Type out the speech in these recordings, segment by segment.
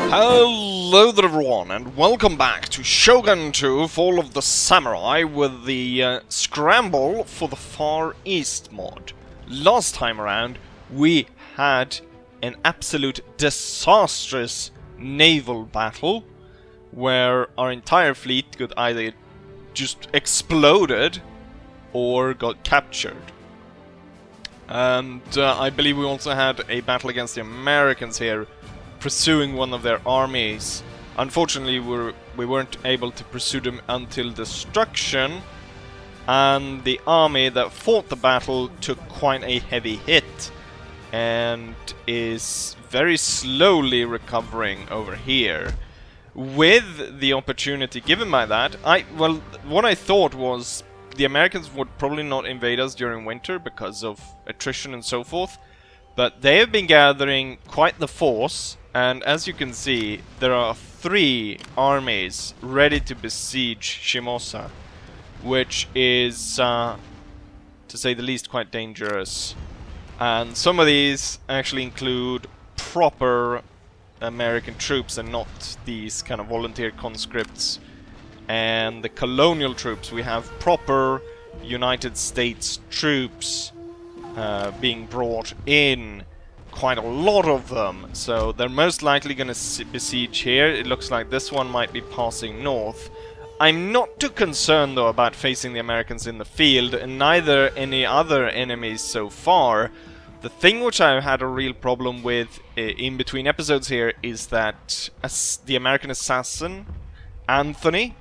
Hello there everyone, and welcome back to Shogun 2 Fall of the Samurai with the Scramble for the Far East mod. Last time around, we had an absolute disastrous naval battle where our entire fleet got either just exploded or got captured. And I believe we also had a battle against the Americans here, pursuing one of their armies. Unfortunately, we weren't able to pursue them until destruction, and the army that fought the battle took quite a heavy hit and is very slowly recovering over here. With the opportunity given by that, what I thought was the Americans would probably not invade us during winter because of attrition and so forth, but they have been gathering quite the force. And as you can see, there are 3 armies ready to besiege Shimosa, which is, to say the least, quite dangerous. And some of these actually include proper American troops and not these kind of volunteer conscripts. And the colonial troops, we have proper United States troops being brought in. Quite a lot of them, so they're most likely going to besiege here. It looks like this one might be passing north. I'm not too concerned though about facing the Americans in the field, and neither any other enemies so far. The thing which I've had a real problem with in between episodes here is that the American assassin, Anthony,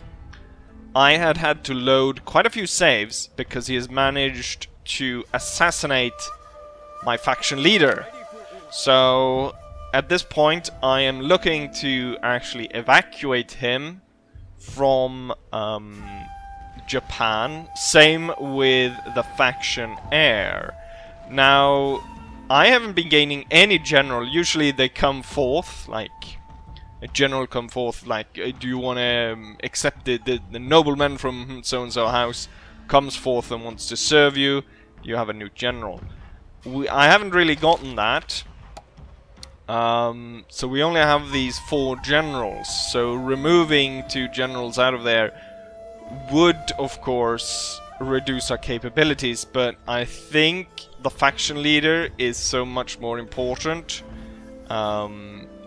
I had to load quite a few saves because he has managed to assassinate my faction leader. So, at this point, I am looking to actually evacuate him from Japan. Same with the faction heir. Now, I haven't been gaining any general. Usually they come forth, like, a general come forth, like, do you want to accept the nobleman from so-and-so house comes forth and wants to serve you, you have a new general. I haven't really gotten that. So we only have these 4 generals, so removing 2 generals out of there would, of course, reduce our capabilities, but I think the faction leader is so much more important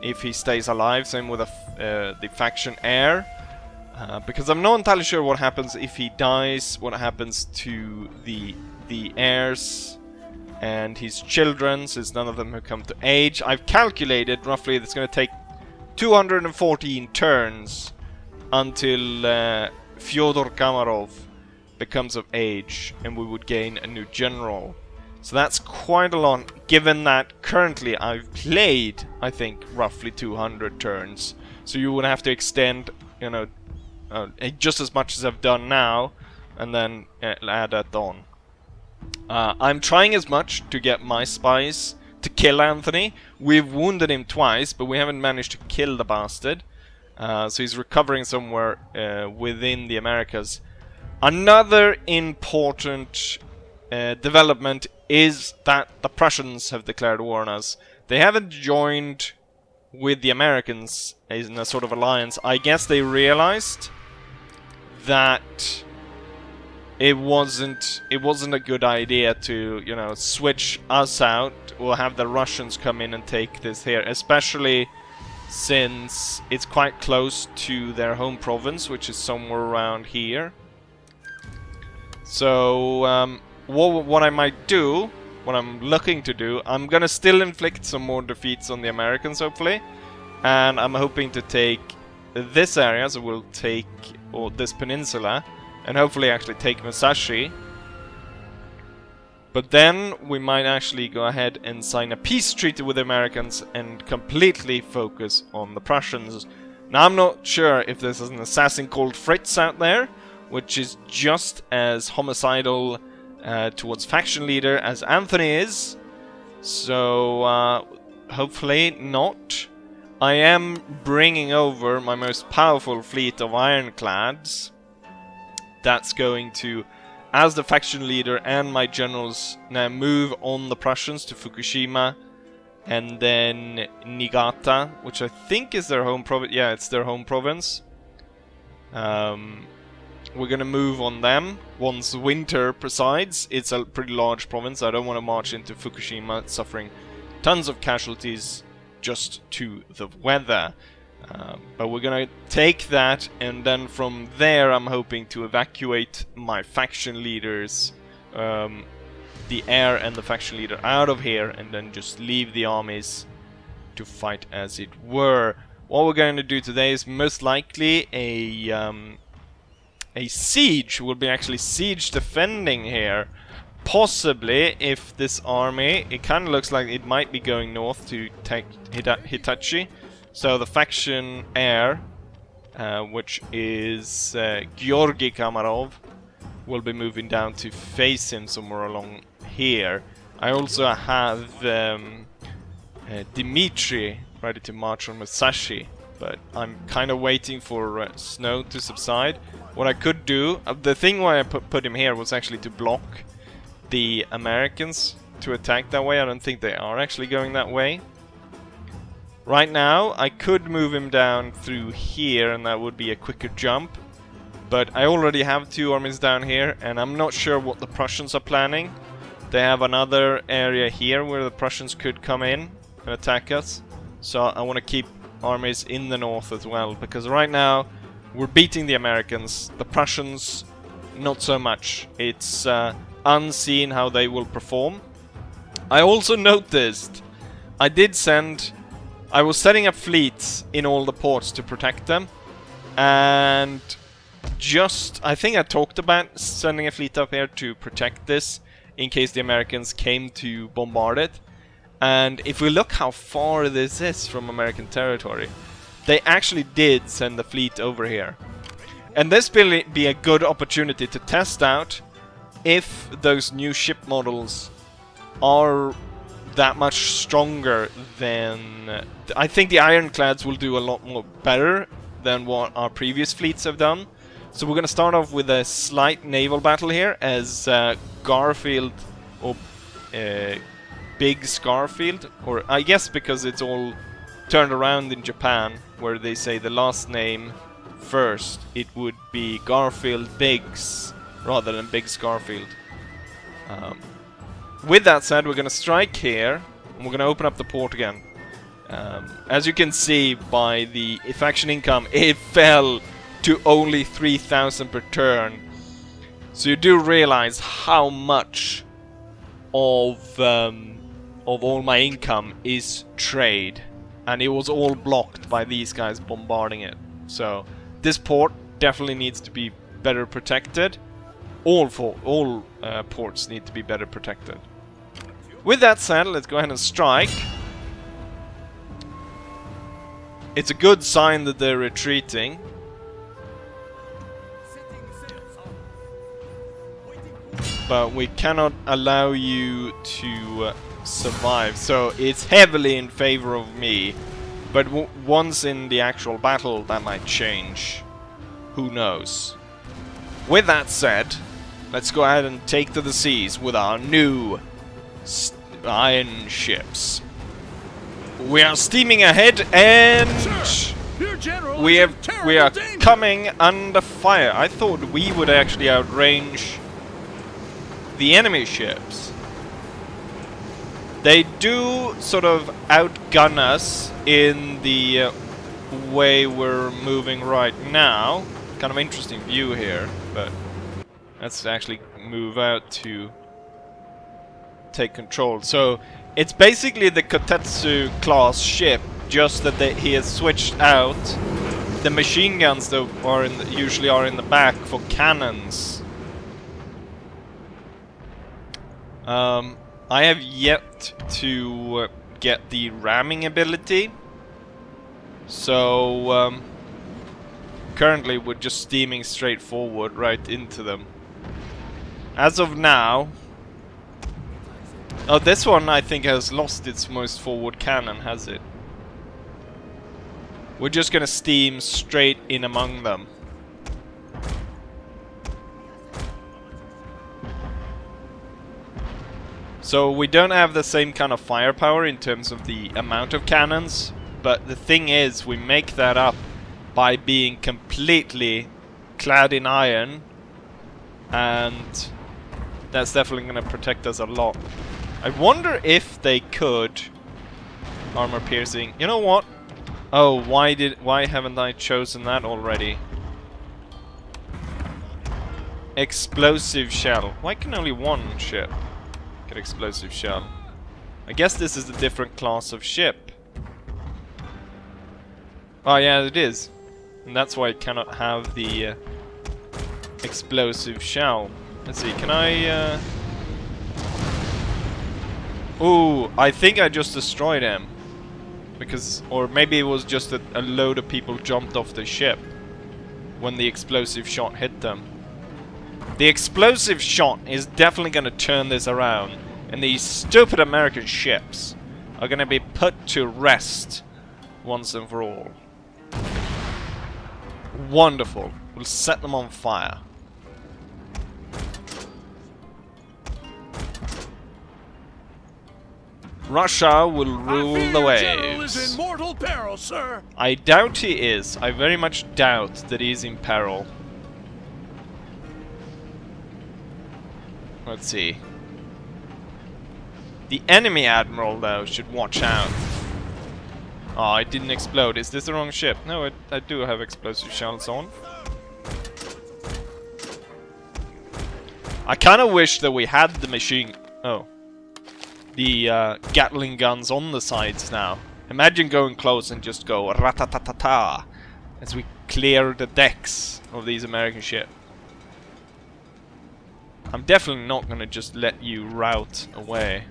if he stays alive, same with the faction heir, because I'm not entirely sure what happens if he dies, what happens to the heirs and his children, since none of them have come to age. I've calculated roughly it's going to take 214 turns until Fyodor Kamarov becomes of age and we would gain a new general. So that's quite a lot, given that currently I've played, I think, roughly 200 turns. So you would have to extend, you know, just as much as I've done now, and then add that on. I'm trying as much to get my spies to kill Anthony. We've wounded him twice, but we haven't managed to kill the bastard. So he's recovering somewhere within the Americas. Another important development is that the Prussians have declared war on us. They haven't joined with the Americans in a sort of alliance. I guess they realized that it wasn't a good idea to, you know, switch us out or have the Russians come in and take this here, especially since it's quite close to their home province, which is somewhere around here. So what I might do, what I'm looking to do, I'm gonna still inflict some more defeats on the Americans, hopefully, and I'm hoping to take this area, so we'll take this peninsula, and hopefully actually take Musashi. But then we might actually go ahead and sign a peace treaty with the Americans and completely focus on the Prussians. Now I'm not sure if there's an assassin called Fritz out there, which is just as homicidal towards faction leader as Anthony is. So hopefully not. I am bringing over my most powerful fleet of ironclads. That's going to, as the faction leader and my generals now move on the Prussians to Fukushima And then Niigata, which I think is their home province. Yeah, it's their home province. We're gonna move on them once winter presides. It's a pretty large province. I don't want to march into Fukushima suffering tons of casualties just to the weather. But we're gonna take that, and then from there I'm hoping to evacuate my faction leaders, the heir and the faction leader, out of here, and then just leave the armies to fight as it were. What we're going to do today is most likely a siege. We'll be actually siege defending here. Possibly, if this army, it kind of looks like it might be going north to take Hitachi. So the faction heir, which is Georgi Kamarov, will be moving down to face him somewhere along here. I also have Dmitri ready to march on Musashi, but I'm kind of waiting for snow to subside. What I could do, the thing why I put him here was actually to block the Americans to attack that way. I don't think they are actually going that way. Right now, I could move him down through here, and that would be a quicker jump. But I already have 2 armies down here, and I'm not sure what the Prussians are planning. They have another area here where the Prussians could come in and attack us. So I want to keep armies in the north as well, because right now we're beating the Americans. The Prussians, not so much. It's unseen how they will perform. I also noticed I was setting up fleets in all the ports to protect them, and I think I talked about sending a fleet up here to protect this in case the Americans came to bombard it. And if we look how far this is from American territory, they actually did send the fleet over here. And this will be a good opportunity to test out if those new ship models are that much stronger than... I think the ironclads will do a lot more better than what our previous fleets have done. So we're going to start off with a slight naval battle here as Garfield, or Big Scarfield, or I guess because it's all turned around in Japan, where they say the last name first, it would be Garfield Biggs rather than Big Scarfield. With that said, we're going to strike here, and we're going to open up the port again. As you can see by the faction income, it fell to only 3,000 per turn. So you do realize how much of all my income is trade, and it was all blocked by these guys bombarding it. So this port definitely needs to be better protected. All ports need to be better protected. With that said, let's go ahead and strike. It's a good sign that they're retreating. But we cannot allow you to survive. So it's heavily in favor of me. But once in the actual battle, that might change. Who knows? With that said, let's go ahead and take to the seas with our new iron ships. We are steaming ahead, and we are coming under fire. I thought we would actually outrange the enemy ships. They do sort of outgun us in the way we're moving right now. Kind of interesting view here, but let's actually move out to take control. So it's basically the Kotetsu class ship, just that he has switched out the machine guns that are usually are in the back for cannons. I have yet to get the ramming ability, so currently we're just steaming straight forward right into them. As of now... Oh, this one I think has lost its most forward cannon, has it? We're just gonna steam straight in among them. So we don't have the same kind of firepower in terms of the amount of cannons, but the thing is, we make that up by being completely clad in iron, and that's definitely going to protect us a lot. I wonder if they could armor piercing. You know what? Oh, why haven't I chosen that already? Explosive shell. Why can only one ship get explosive shell? I guess this is a different class of ship. Oh yeah, it is. And that's why it cannot have the explosive shell. Let's see, can I... Ooh, I think I just destroyed him. Because, or maybe it was just that a load of people jumped off the ship when the explosive shot hit them. The explosive shot is definitely going to turn this around, and these stupid American ships are going to be put to rest once and for all. Wonderful. We'll set them on fire. Russia will rule the waves. Is in mortal peril, sir. I doubt he is. I very much doubt that he is in peril. Let's see. The enemy admiral, though, should watch out. Oh, it didn't explode. Is this the wrong ship? No, I do have explosive shells on. I kind of wish that we had the machine... Oh. The Gatling guns on the sides now. Imagine going close and just go ratatatata as we clear the decks of these American ships. I'm definitely not gonna just let you rout away.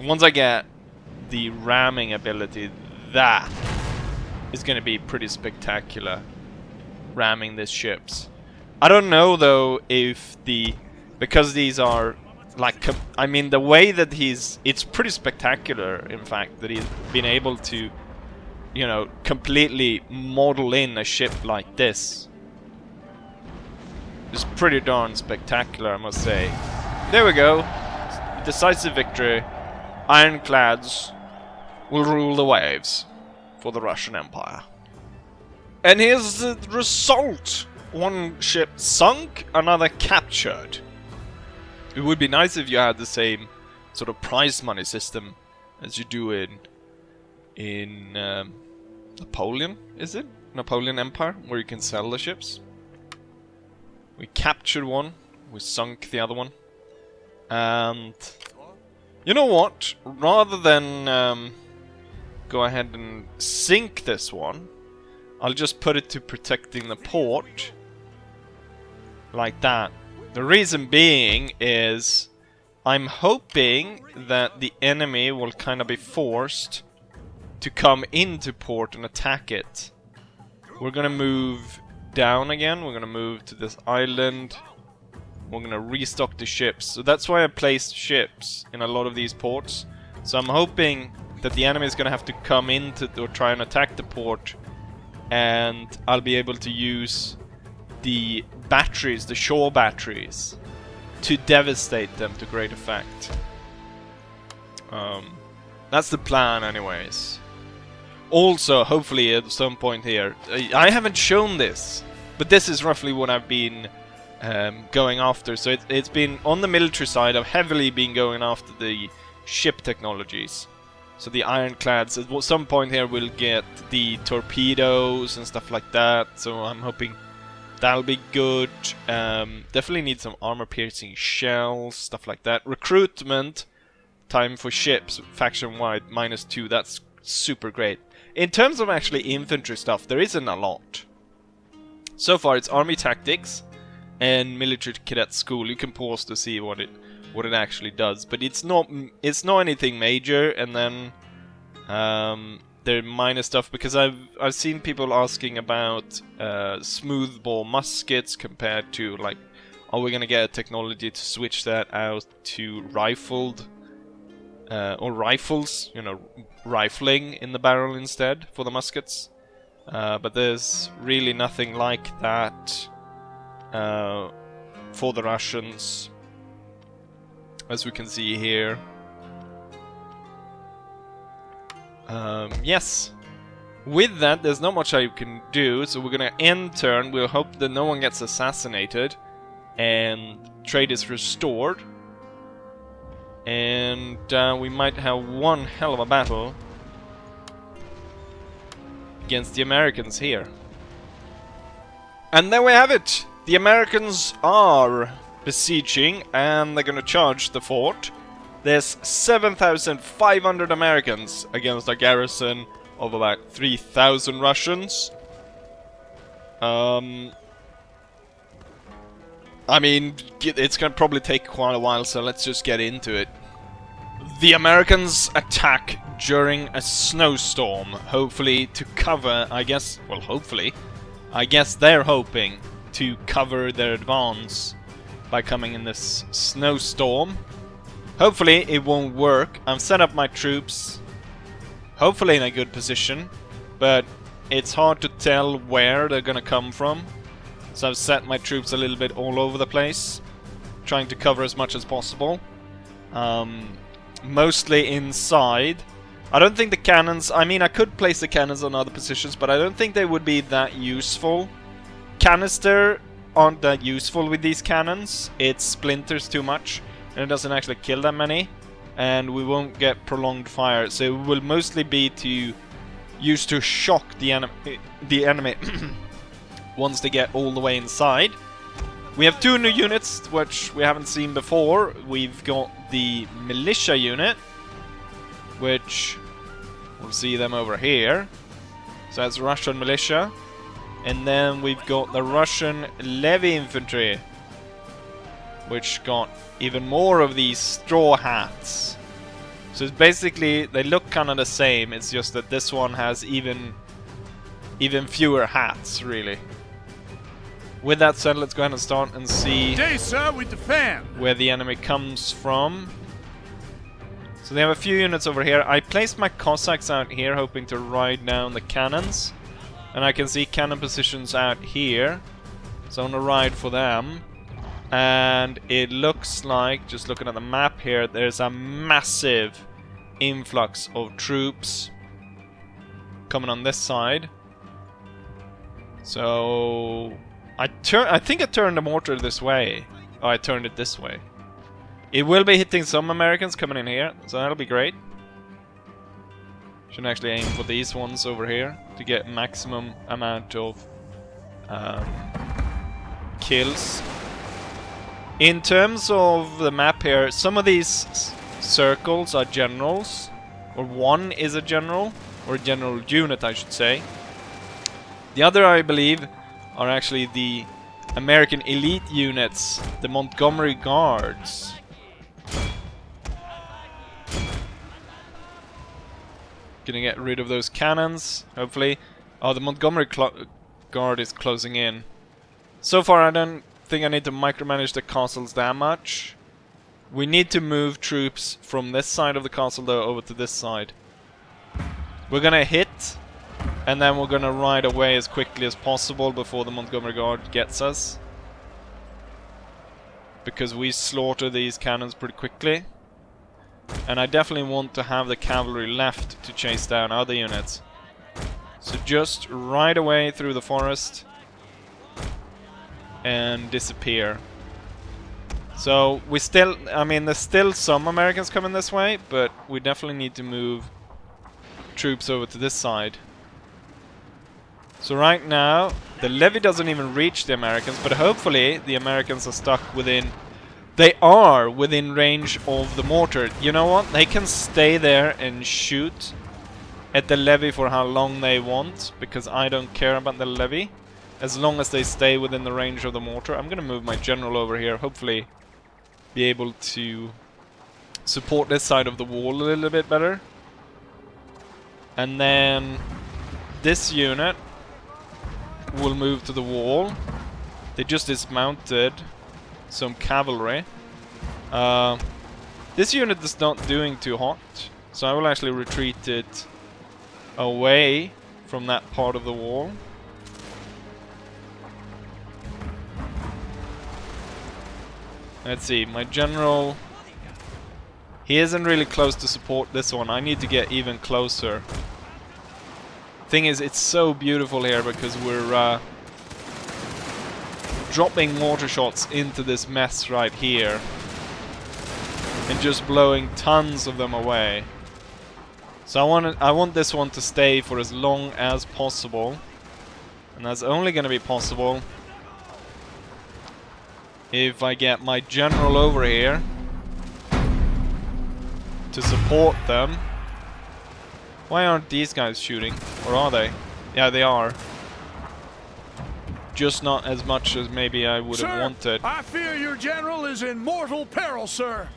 Once I get the ramming ability, that is gonna be pretty spectacular. Ramming these ships. I don't know though if the... Because these are, like, I mean, the way that it's pretty spectacular, in fact, that he's been able to, you know, completely model in a ship like this. It's pretty darn spectacular, I must say. There we go. Decisive victory. Ironclads will rule the waves for the Russian Empire. And here's the result. One ship sunk, another captured. It would be nice if you had the same sort of prize money system as you do in Napoleon, is it? Napoleon Empire, where you can sell the ships. We captured one, we sunk the other one. And you know what? Rather than go ahead and sink this one, I'll just put it to protecting the port. Like that. The reason being is I'm hoping that the enemy will kind of be forced to come into port and attack it. We're gonna move down again. We're gonna move to this island. We're gonna restock the ships. So that's why I placed ships in a lot of these ports. So I'm hoping that the enemy is gonna have to come into or try and attack the port, and I'll be able to use the batteries, the shore batteries, to devastate them to great effect. That's the plan anyways. Also, hopefully at some point here, I haven't shown this, but this is roughly what I've been going after. So it's been on the military side, I've heavily been going after the ship technologies. So the ironclads, at some point here we'll get the torpedoes and stuff like that, so I'm hoping that'll be good. Definitely need some armor-piercing shells, stuff like that. Recruitment, time for ships, faction-wide, -2. That's super great. In terms of actually infantry stuff, there isn't a lot. So far, it's army tactics and military cadet school. You can pause to see what it actually does, but it's not anything major. And then they're minor stuff, because I've seen people asking about smoothbore muskets compared to, like, are we gonna get a technology to switch that out to rifled or rifles, you know, rifling in the barrel instead for the muskets. But there's really nothing like that for the Russians. as we can see here. Yes. With that, there's not much I can do, so we're gonna end turn. We'll hope that no one gets assassinated, and trade is restored. And we might have one hell of a battle against the Americans here. And there we have it! The Americans are besieging, and they're gonna charge the fort. There's 7,500 Americans against a garrison of about 3,000 Russians. I mean, it's gonna probably take quite a while, so let's just get into it. The Americans attack during a snowstorm, hopefully to cover, I guess, well, hopefully. I guess they're hoping to cover their advance by coming in this snowstorm. Hopefully it won't work. I've set up my troops, hopefully in a good position, but it's hard to tell where they're gonna come from. So I've set my troops a little bit all over the place, trying to cover as much as possible. Mostly inside. I don't think the cannons, I mean I could place the cannons on other positions, but I don't think they would be that useful. Canister aren't that useful with these cannons. It splinters too much, and it doesn't actually kill that many, and we won't get prolonged fire. So it will mostly be to use to shock the enemy once they get all the way inside. We have two new units which we haven't seen before. We've got the militia unit, which we'll see them over here. So that's Russian militia. And then we've got the Russian levy infantry, which got even more of these straw hats. So it's basically, they look kind of the same, it's just that this one has even fewer hats, really. With that said, let's go ahead and start and see sir, we defend. Where the enemy comes from. So they have a few units over here. I placed my Cossacks out here, hoping to ride down the cannons. And I can see cannon positions out here. So I'm gonna ride for them. And it looks like, just looking at the map here, there's a massive influx of troops coming on this side. So I think I turned the mortar this way. Oh, I turned it this way. It will be hitting some Americans coming in here, so that'll be great. Should actually aim for these ones over here to get maximum amount of kills. In terms of the map here, some of these circles are generals, or one is a general, or a general unit I should say. The other, I believe, are actually the American elite units, the Montgomery Guards. Gonna get rid of those cannons, hopefully. Oh, the Montgomery Guard is closing in. So far I don't think I need to micromanage the castles that much. We need to move troops from this side of the castle though over to this side. We're gonna hit, and then we're gonna ride away as quickly as possible before the Montgomery Guard gets us. Because we slaughter these cannons pretty quickly. And I definitely want to have the cavalry left to chase down other units. So just ride away through the forest and disappear. So we still, I mean, there's still some Americans coming this way, but we definitely need to move troops over to this side. So right now, the levy doesn't even reach the Americans, but hopefully the Americans are stuck within... They are within range of the mortar. You know what? They can stay there and shoot at the levy for how long they want, because I don't care about the levy. As long as they stay within the range of the mortar. I'm gonna move my general over here, hopefully be able to support this side of the wall a little bit better. And then this unit will move to the wall. They just dismounted some cavalry. This unit is not doing too hot, so I will actually retreat it away from that part of the wall. Let's see, my general He isn't really close to support this one. I need to get even closer. Thing is, it's so beautiful here because we're dropping mortar shots into this mess right here and just blowing tons of them away. So I want this one to stay for as long as possible, and that's only going to be possible if I get my general over here to support them. Why aren't these guys shooting? Or are they? Yeah, they are. Just not as much as maybe I would have wanted. I fear your general is in mortal peril, sir.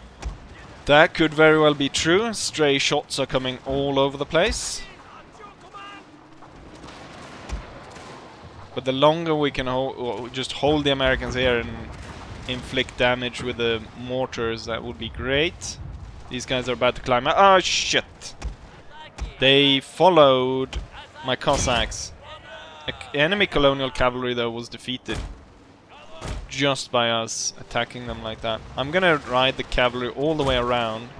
That could very well be true. Stray shots are coming all over the place. But the longer we can just hold the Americans here and inflict damage with the mortars, that would be great. These guys are about to climb out. Oh shit! They followed my Cossacks. Enemy colonial cavalry though was defeated just by us attacking them like that. I'm gonna ride the cavalry all the way around,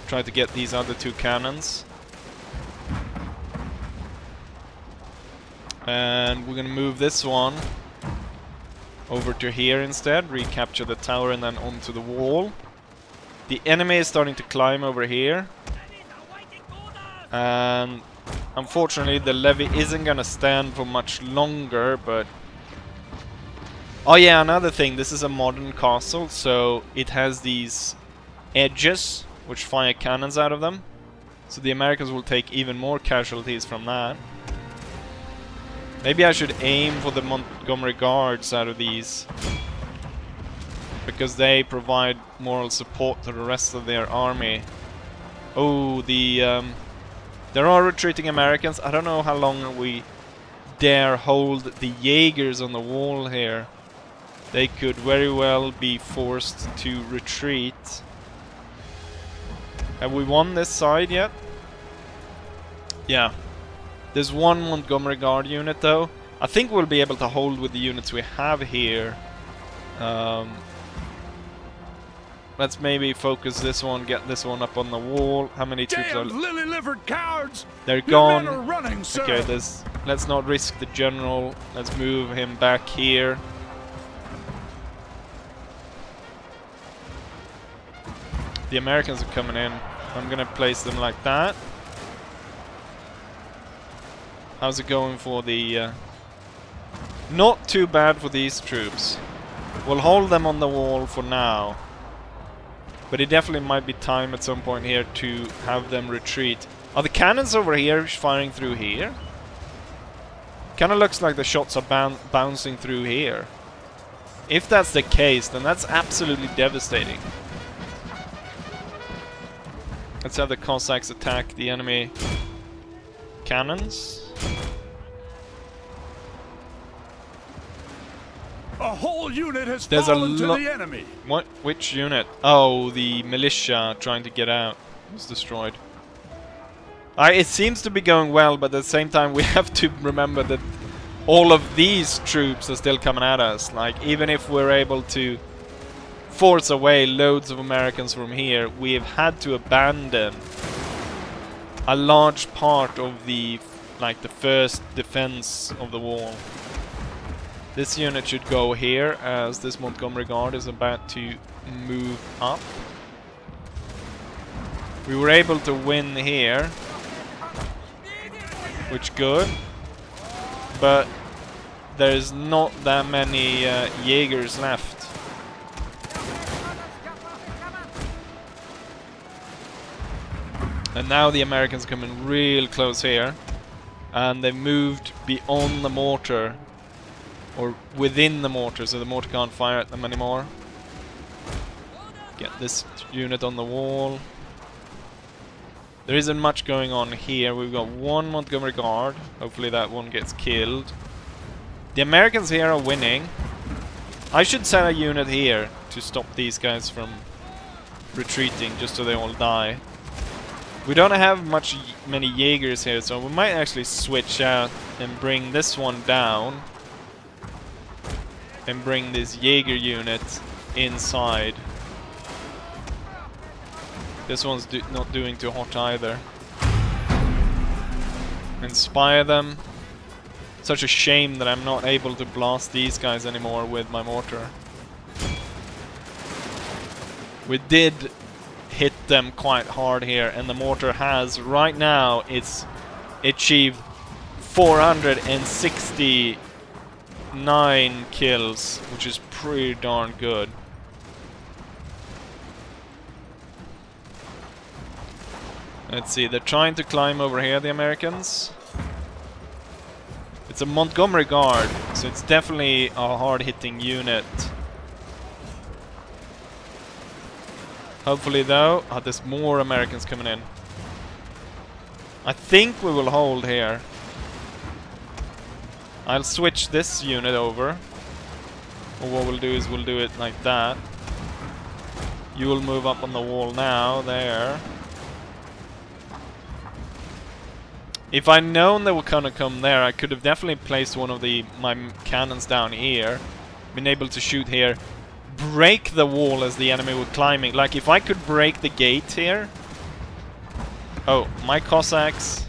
try to get these other two cannons. And we're gonna move this one over to here instead, recapture the tower and then onto the wall. The enemy is starting to climb over here. And unfortunately the levy isn't gonna stand for much longer, but... Oh yeah, another thing, this is a modern castle, so it has these edges which fire cannons out of them. So the Americans will take even more casualties from that. Maybe I should aim for the Montgomery Guards out of these, because they provide moral support to the rest of their army. Oh, there are retreating Americans. I don't know how long we dare hold the Jaegers on the wall here. They could very well be forced to retreat. Have we won this side yet? Yeah. There's one Montgomery Guard unit though. I think we'll be able to hold with the units we have here. Let's maybe focus this one, get this one up on the wall. How many troops are... lily-livered cowards! They're gone. Your men are running, sir. Okay, let's not risk the general. Let's move him back here. The Americans are coming in. I'm gonna place them like that. How's it going for the... Not too bad for these troops. We'll hold them on the wall for now. But it definitely might be time at some point here to have them retreat. Are the cannons over here firing through here? Kinda looks like the shots are bouncing through here. If that's the case, then that's absolutely devastating. Let's have the Cossacks attack the enemy cannons. A whole unit has fallen to the enemy. What? Which unit? Oh, the militia trying to get out was destroyed. It seems to be going well, but at the same time we have to remember that all of these troops are still coming at us. Like, even if we're able to force away loads of Americans from here, we have had to abandon a large part of the, like, the first defense of the wall. This unit should go here as this Montgomery Guard is about to move up. We were able to win here, which good, but there's not that many Jaegers left. And now the Americans are coming real close here, and they've moved beyond the mortar, or within the mortar, so the mortar can't fire at them anymore. Get this unit on the wall. There isn't much going on here. We've got one Montgomery Guard. Hopefully that one gets killed. The Americans here are winning. I should send a unit here to stop these guys from retreating, just so they all die. We don't have many Jaegers here, so we might actually switch out and bring this one down. And bring this Jaeger unit inside. This one's not doing too hot either. Inspire them. Such a shame that I'm not able to blast these guys anymore with my mortar. We did hit them quite hard here, and the mortar has, right now, it's achieved 469 kills, which is pretty darn good. Let's see, they're trying to climb over here, the Americans. It's a Montgomery Guard, so it's definitely a hard-hitting unit. Hopefully though, there's more Americans coming in. I think we will hold here. I'll switch this unit over. Or what we'll do is we'll do it like that. You will move up on the wall now, there. If I'd known they were gonna come there, I could have definitely placed one of my cannons down here. Been able to shoot here. Break the wall as the enemy were climbing. Like, if I could break the gate here. Oh, my Cossacks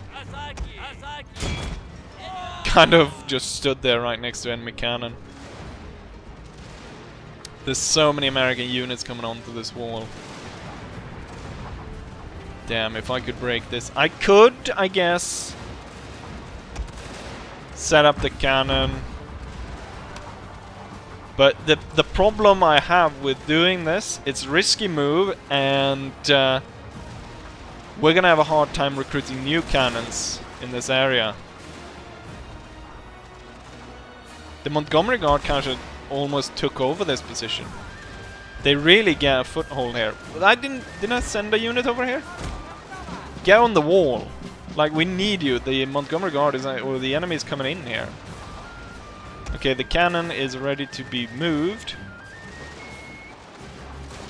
kind of just stood there right next to enemy cannon. There's so many American units coming onto this wall. Damn, if I could break this. I could, I guess, set up the cannon. But the problem I have with doing this, it's a risky move, and we're gonna have a hard time recruiting new cannons in this area. The Montgomery Guard kind of almost took over this position. They really get a foothold here. But didn't I send a unit over here? Get on the wall. Like, we need you. The Montgomery Guard is, or the enemy is coming in here. Okay, the cannon is ready to be moved.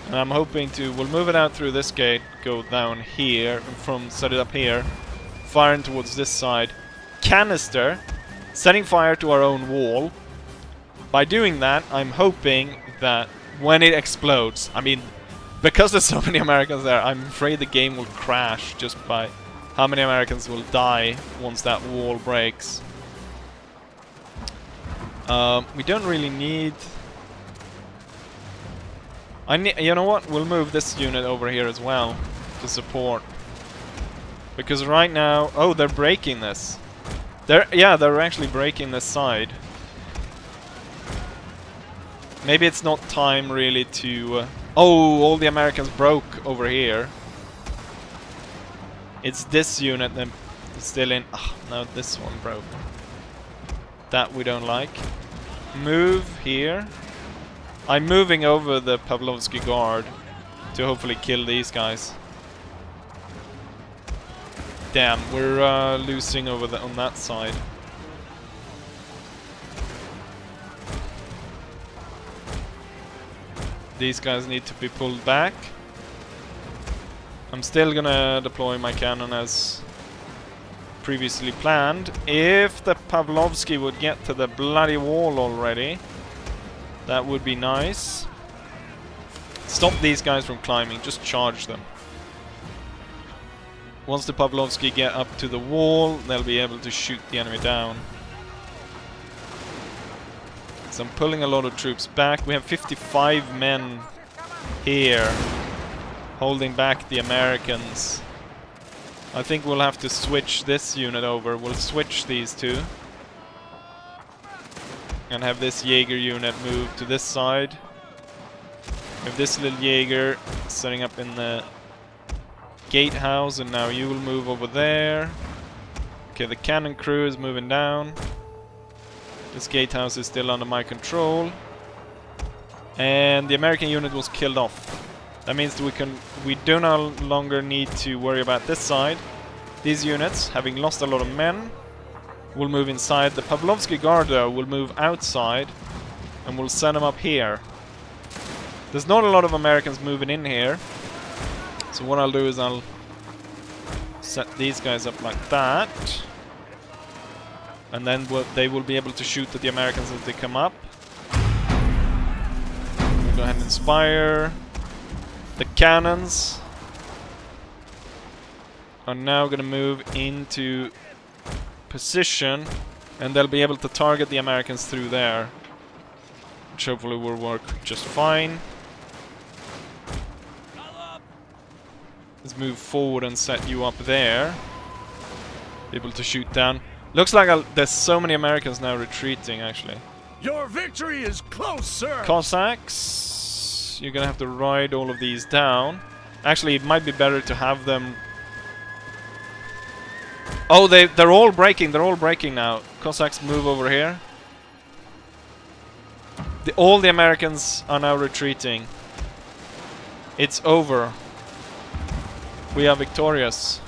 And I'm hoping we'll move it out through this gate, go down here, and set it up here, firing towards this side. Canister, setting fire to our own wall. By doing that, I'm hoping that when it explodes, I mean, because there's so many Americans there, I'm afraid the game will crash just by how many Americans will die once that wall breaks. We don't really need... you know what? We'll move this unit over here as well to support. Because right now... Oh, they're breaking this. They're actually breaking this side. Maybe it's not time really to... Oh, all the Americans broke over here. It's this unit that is still in... Oh, no, this one broke. That we don't like. Move here. I'm moving over the Pavlovsky Guard to hopefully kill these guys. Damn, we're losing over on that side. These guys need to be pulled back. I'm still gonna deploy my cannon as previously planned. If the Pavlovsky would get to the bloody wall already, that would be nice. Stop these guys from climbing, just charge them. Once the Pavlovsky get up to the wall, they'll be able to shoot the enemy down. So I'm pulling a lot of troops back. We have 55 men here holding back the Americans. I think we'll have to switch this unit over. We'll switch these two. And have this Jaeger unit move to this side. We have this little Jaeger setting up in the gatehouse, and now you will move over there. Okay, the cannon crew is moving down. This gatehouse is still under my control. And the American unit was killed off. That means that we do no longer need to worry about this side. These units, having lost a lot of men, will move inside. The Pavlovsky Guard, though, will move outside, and we'll send them up here. There's not a lot of Americans moving in here. So what I'll do is I'll set these guys up like that. And then they will be able to shoot at the Americans as they come up. We'll go ahead and inspire the cannons. are now going to move into position, and they'll be able to target the Americans through there, which hopefully will work just fine. Let's move forward and set you up there. Be able to shoot down. Looks like there's so many Americans now retreating, actually. Your victory is close, sir. Cossacks, you're gonna have to ride all of these down. Actually, it might be better to have them... Oh, they're all breaking. They're all breaking now. Cossacks, move over here. All the Americans are now retreating. It's over. We are victorious.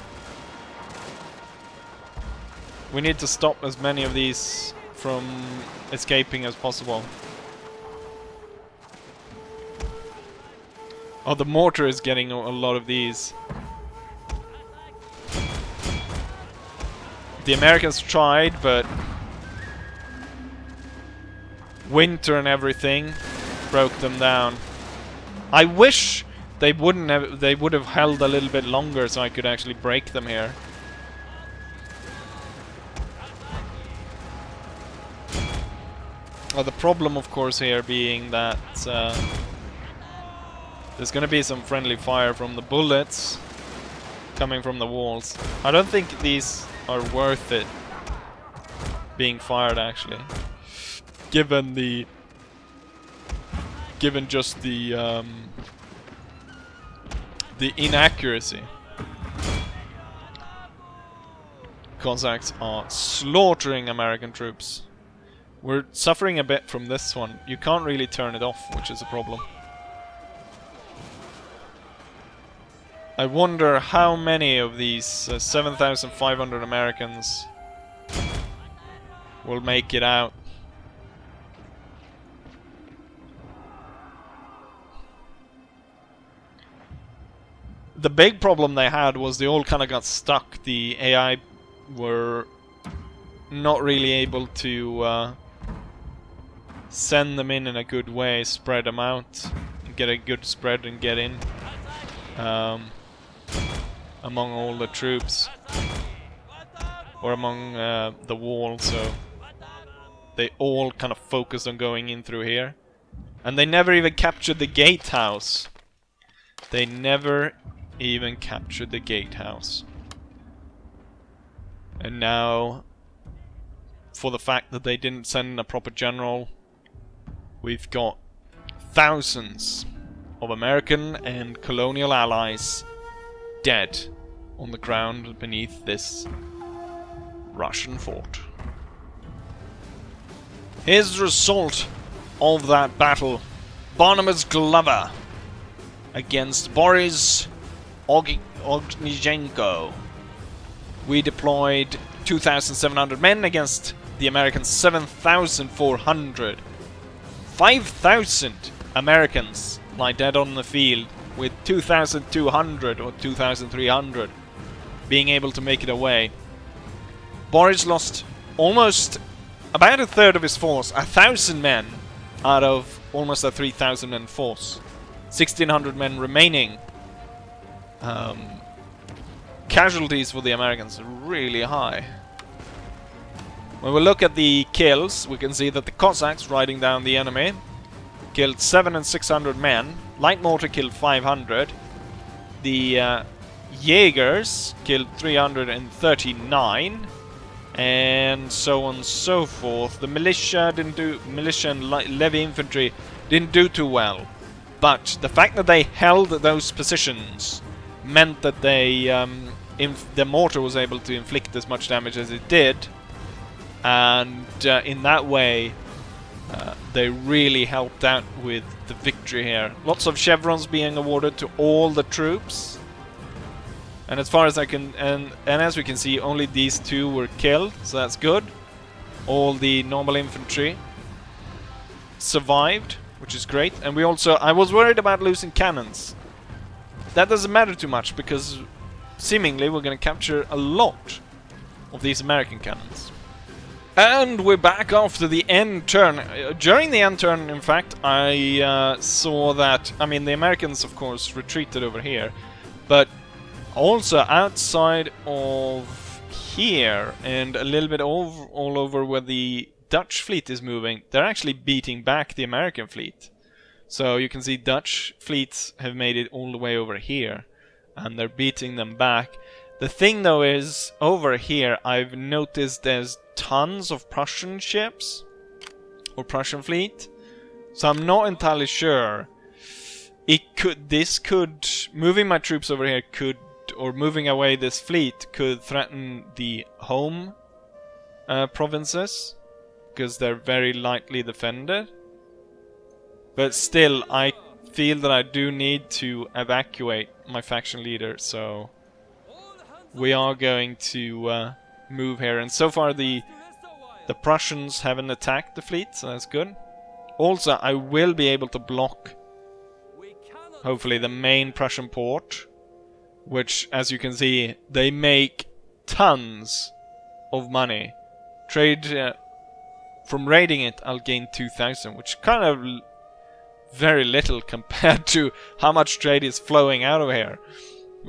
We need to stop as many of these from escaping as possible. Oh, the mortar is getting a lot of these. The Americans tried, but winter and everything broke them down. I wish they wouldn't have. They would have held a little bit longer, so I could actually break them here. The problem, of course, here being that there's going to be some friendly fire from the bullets coming from the walls. I don't think these are worth it being fired, actually, given just the inaccuracy. Cossacks are slaughtering American troops. We're suffering a bit from this one. You can't really turn it off, which is a problem. I wonder how many of these 7,500 Americans will make it out. The big problem they had was they all kind of got stuck. The AI were not really able to send them in a good way, spread them out, get a good spread and get in among all the troops, or among the wall, so they all kind of focused on going in through here. And they never even captured the gatehouse. They never even captured the gatehouse. And now, for the fact that they didn't send in a proper general, we've got thousands of American and colonial allies dead on the ground beneath this Russian fort. Here's the result of that battle. Barnabas Glover against Boris Ognizhenko. We deployed 2,700 men against the Americans 7,400. 5,000 Americans lie dead on the field, with 2,200 or 2,300 being able to make it away. Boris lost almost about a third of his force, 1,000 men out of almost a 3,000 men force. 1,600 men remaining. Casualties for the Americans are really high. When we look at the kills, we can see that the Cossacks riding down the enemy killed 700 and 600 men. Light mortar killed 500. The Jaegers killed 339, and so on and so forth. The militia and levy infantry didn't do too well, but the fact that they held those positions meant that they the mortar was able to inflict as much damage as it did, and in that way they really helped out with the victory here. Lots of chevrons being awarded to all the troops, and as far as I can, and as we can see, only these two were killed, so that's good. All the normal infantry survived, which is great. And we also, I was worried about losing cannons. That doesn't matter too much, because seemingly we're going to capture a lot of these American cannons. And we're back after the end turn. During the end turn, in fact, I saw that, I mean, the Americans, of course, retreated over here, but Also, outside of here, and a little bit all over where the Dutch fleet is moving, they're actually beating back the American fleet. So you can see Dutch fleets have made it all the way over here, and they're beating them back. The thing though is, over here I've noticed there's tons of Prussian ships, or Prussian fleet, so I'm not entirely sure. Moving my troops over here or moving away this fleet could threaten the home provinces, because they're very lightly defended. But still, I feel that I do need to evacuate my faction leader, so we are going to move here. And so far the Prussians haven't attacked the fleet, so that's good. Also, I will be able to block, hopefully, the main Prussian port, which, as you can see, they make tons of money. Trade, from raiding it, I'll gain 2,000, which kind of very little compared to how much trade is flowing out of here.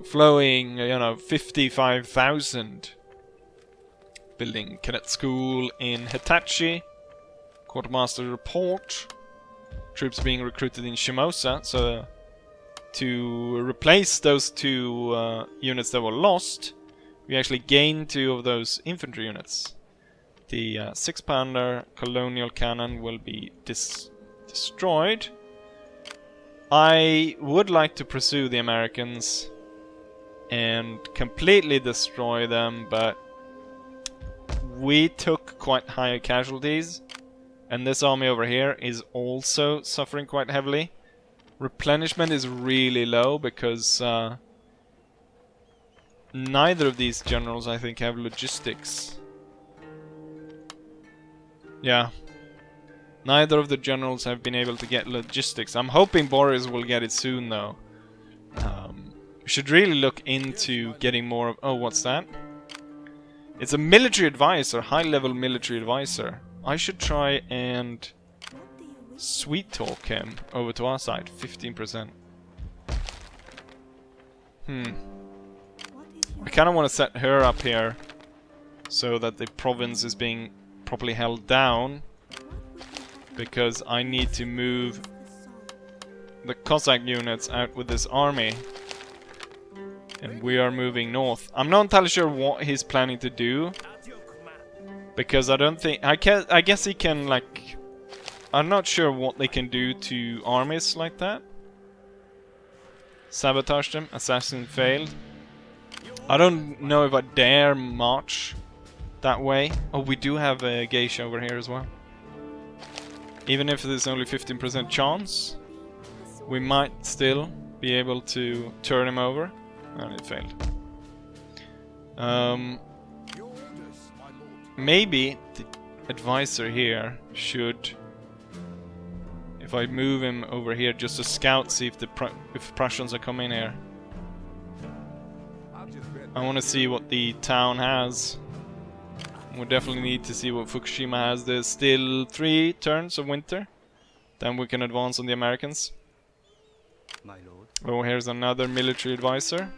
Flowing, 55,000. Building cadet school in Hitachi. Quartermaster report. Troops being recruited in Shimosa. So to replace those two units that were lost, we actually gained 2 of those infantry units. The 6-pounder colonial cannon will be destroyed. I would like to pursue the Americans and completely destroy them, but we took quite high casualties, and this army over here is also suffering quite heavily. Replenishment is really low because neither of these generals, I think, have logistics. Yeah. Neither of the generals have been able to get logistics. I'm hoping Boris will get it soon, though. We should really look into getting more of... Oh, what's that? It's a military advisor, high-level military advisor. I should try and sweet-talk him over to our side. 15%. I kind of want to set her up here so that the province is being properly held down, because I need to move the Cossack units out with this army, and we are moving north. I'm not entirely sure what he's planning to do, because I don't think... I guess he can, like... I'm not sure what they can do to armies like that. Sabotage them. Assassin failed. I don't know if I dare march that way. Oh, we do have a geisha over here as well. Even if there's only 15% chance, we might still be able to turn him over. And it failed. Maybe the advisor here should... If I move him over here just to scout, see if if Prussians are coming here. I want to see what the town has. We definitely need to see what Fukushima has. There's still 3 turns of winter. Then we can advance on the Americans. My lord. Oh, here's another military advisor.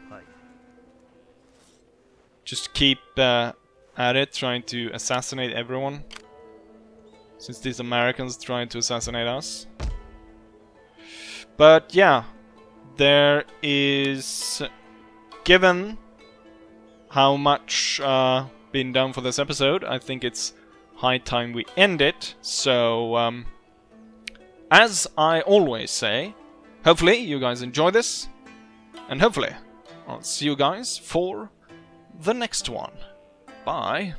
Just keep at it, trying to assassinate everyone. Since these Americans trying to assassinate us. But yeah, there is... Given how much been done for this episode, I think it's high time we end it. So, as I always say, hopefully you guys enjoy this, and hopefully I'll see you guys for the next one. Bye.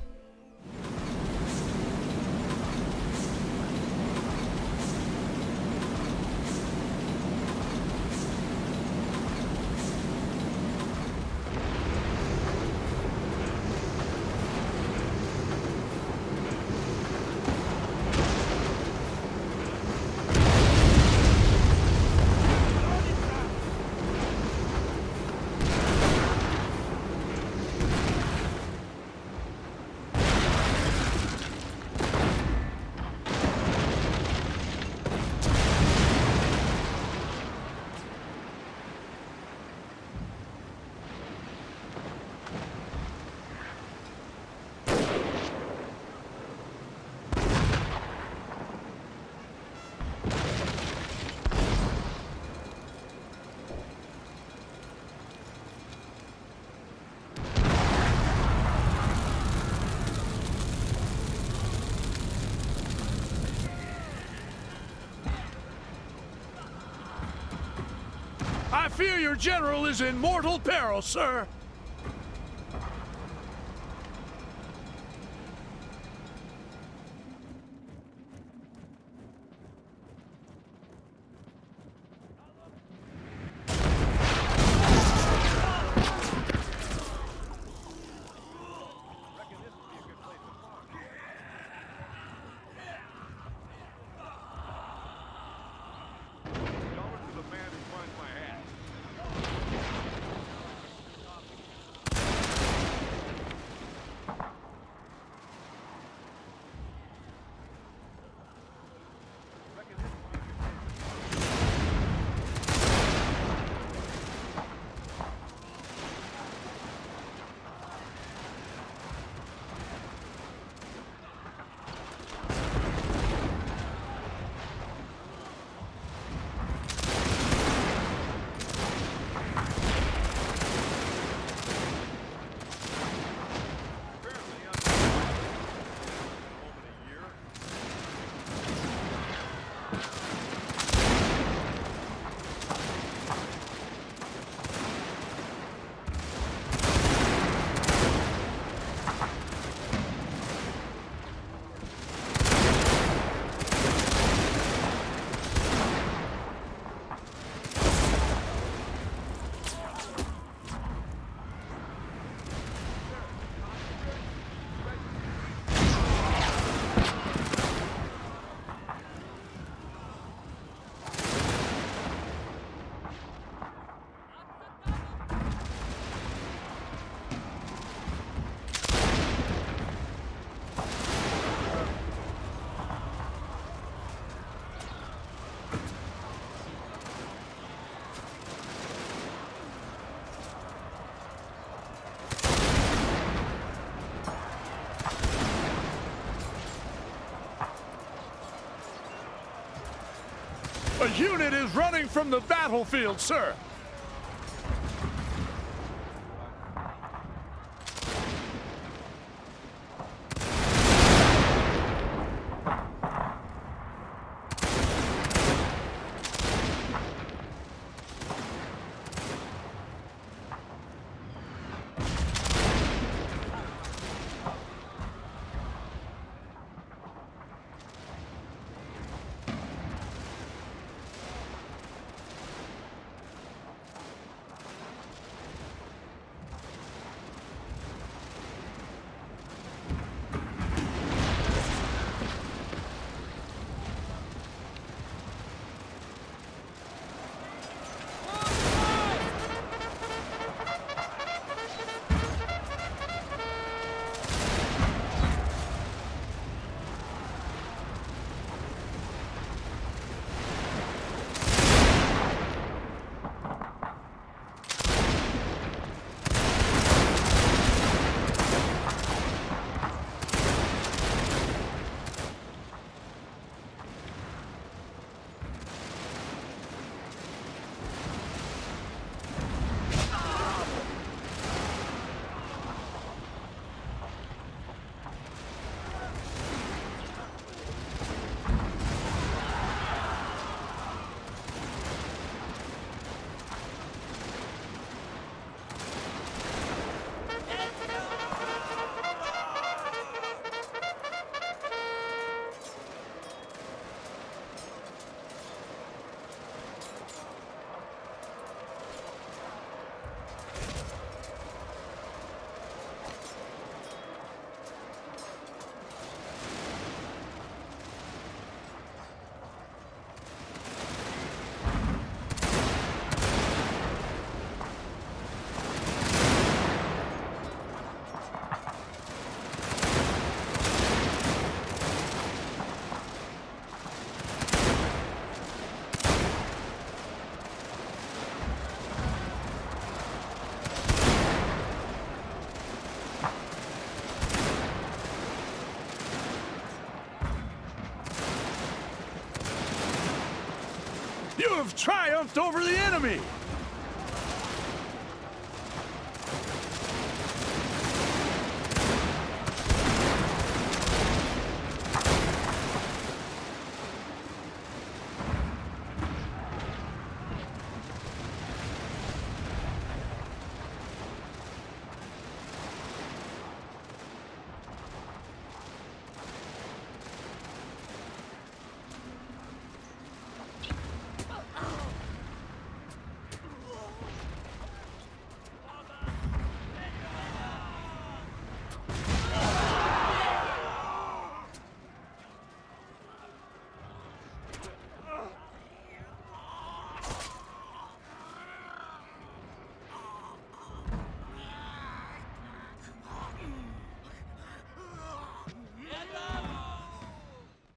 I fear your general is in mortal peril, sir. A unit is running from the battlefield, sir. You have triumphed over the enemy!